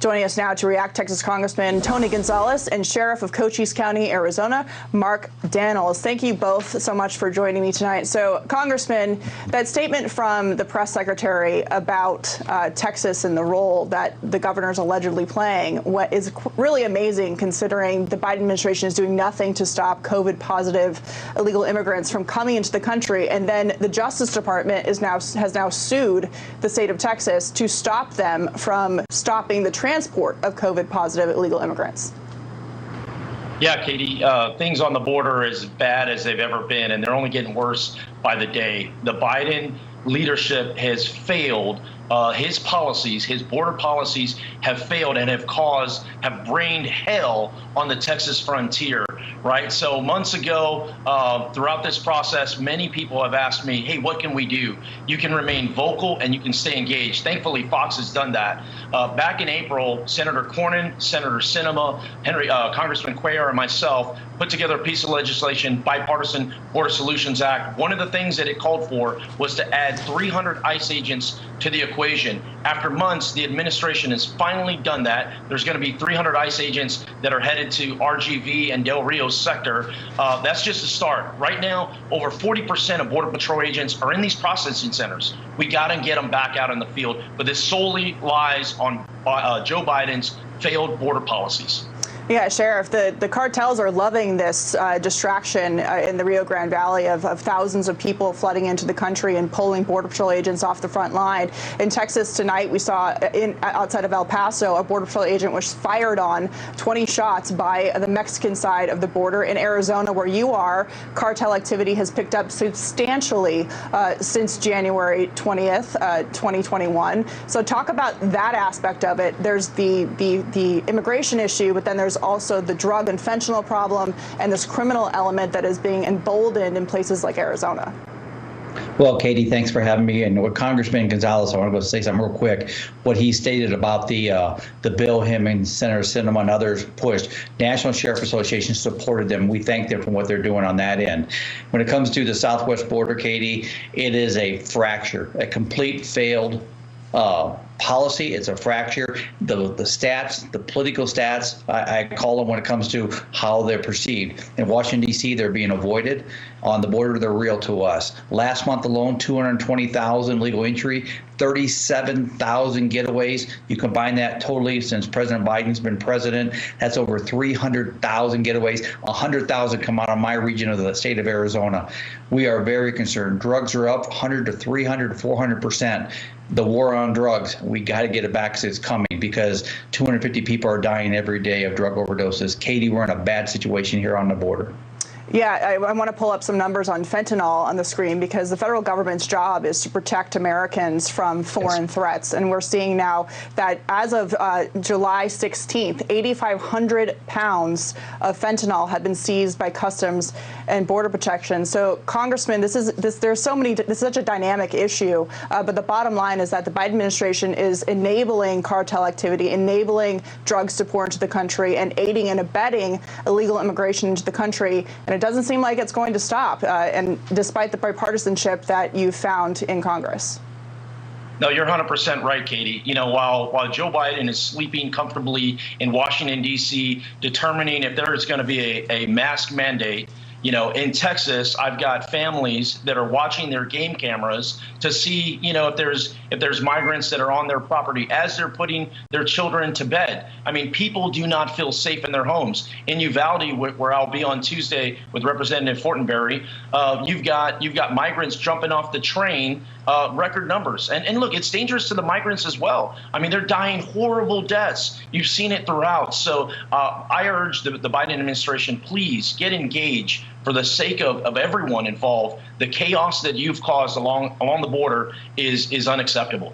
Joining us now to react, Texas Congressman Tony Gonzales and Sheriff of Cochise County, Arizona, Mark Daniels. Thank you both so much for joining me tonight. So, Congressman, that statement from the press secretary about Texas and the role that the governor's allegedly playing what is really amazing, considering the Biden administration is doing nothing to stop COVID-positive illegal immigrants from coming into the country, and then the Justice Department has now sued the state of Texas to stop them from stopping the transport of COVID-positive illegal immigrants. Yeah, Katie, things on the border are as bad as they've ever been, and they're only getting worse by the day. The Biden leadership has failed. His policies, his border policies have failed and have rained hell on the Texas frontier, right? So months ago, throughout this process, many people have asked me, hey, what can we do? You can remain vocal and you can stay engaged. Thankfully, Fox has done that. Back in April, Senator Cornyn, Senator Sinema, Congressman Cuellar, and myself put together a piece of legislation, Bipartisan Border Solutions Act. One of the things that it called for was to add 300 ICE agents to the equation. After months, the administration has finally done that. There's going to be 300 ICE agents that are headed to RGV and Del Rio sector. That's just a start. Right now, over 40% of Border Patrol agents are in these processing centers. We got to get them back out in the field, but this solely lies on Joe Biden's failed border policies. Yeah, Sheriff, the cartels are loving this distraction in the Rio Grande Valley of thousands of people flooding into the country and pulling Border Patrol agents off the front line. In Texas tonight, we saw outside of El Paso, a Border Patrol agent was fired on 20 shots by the Mexican side of the border. In Arizona, where you are, cartel activity has picked up substantially since January 20th, 2021. So talk about that aspect of it. There's the immigration issue, but then there's also the drug and fentanyl problem and this criminal element that is being emboldened in places like Arizona. Well, Katie, thanks for having me. And with Congressman Gonzales, I want to go say something real quick. What he stated about the bill him and Senator Sinema and others pushed, National Sheriff Association supported them. We thank them for what they're doing on that end. When it comes to the southwest border, Katie, it is a fracture, a complete failed policy. It's a fracture. The stats, the political stats, I call them when it comes to how they're perceived. In Washington, D.C., they're being avoided. On the border, they're real to us. Last month alone, 220,000 legal entry, 37,000 getaways. You combine that totally since President Biden's been president, that's over 300,000 getaways. 100,000 come out of my region of the state of Arizona. We are very concerned. Drugs are up 100 to 300 to 400%. The war on drugs, we got to get it back because it's coming, because 250 people are dying every day of drug overdoses. Katie, we're in a bad situation here on the border. Yeah, I want to pull up some numbers on fentanyl on the screen, because the federal government's job is to protect Americans from foreign threats. And we're seeing now that as of July 16th, 8,500 pounds of fentanyl had been seized by Customs and Border Protection. So, Congressman, this is such a dynamic issue. But the bottom line is that the Biden administration is enabling cartel activity, enabling drugs to pour into the country, and aiding and abetting illegal immigration into the country. And it doesn't seem like it's going to stop, and despite the bipartisanship that you found in Congress. No, you're 100% right, Katie. You know, while Joe Biden is sleeping comfortably in Washington, D.C., determining if there is going to be a mask mandate, you know, in Texas, I've got families that are watching their game cameras to see, you know, if there's migrants that are on their property as they're putting their children to bed. I mean, people do not feel safe in their homes. In Uvalde, where I'll be on Tuesday with Representative Fortenberry, you've got migrants jumping off the train, record numbers. And look, it's dangerous to the migrants as well. I mean, they're dying horrible deaths. You've seen it throughout. So I urge the Biden administration, please get engaged for the sake of everyone involved. The chaos that you've caused along the border is unacceptable.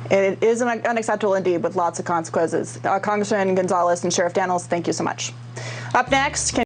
It is unacceptable indeed, with lots of consequences. Congressman Gonzales and Sheriff Daniels, thank you so much. Up next.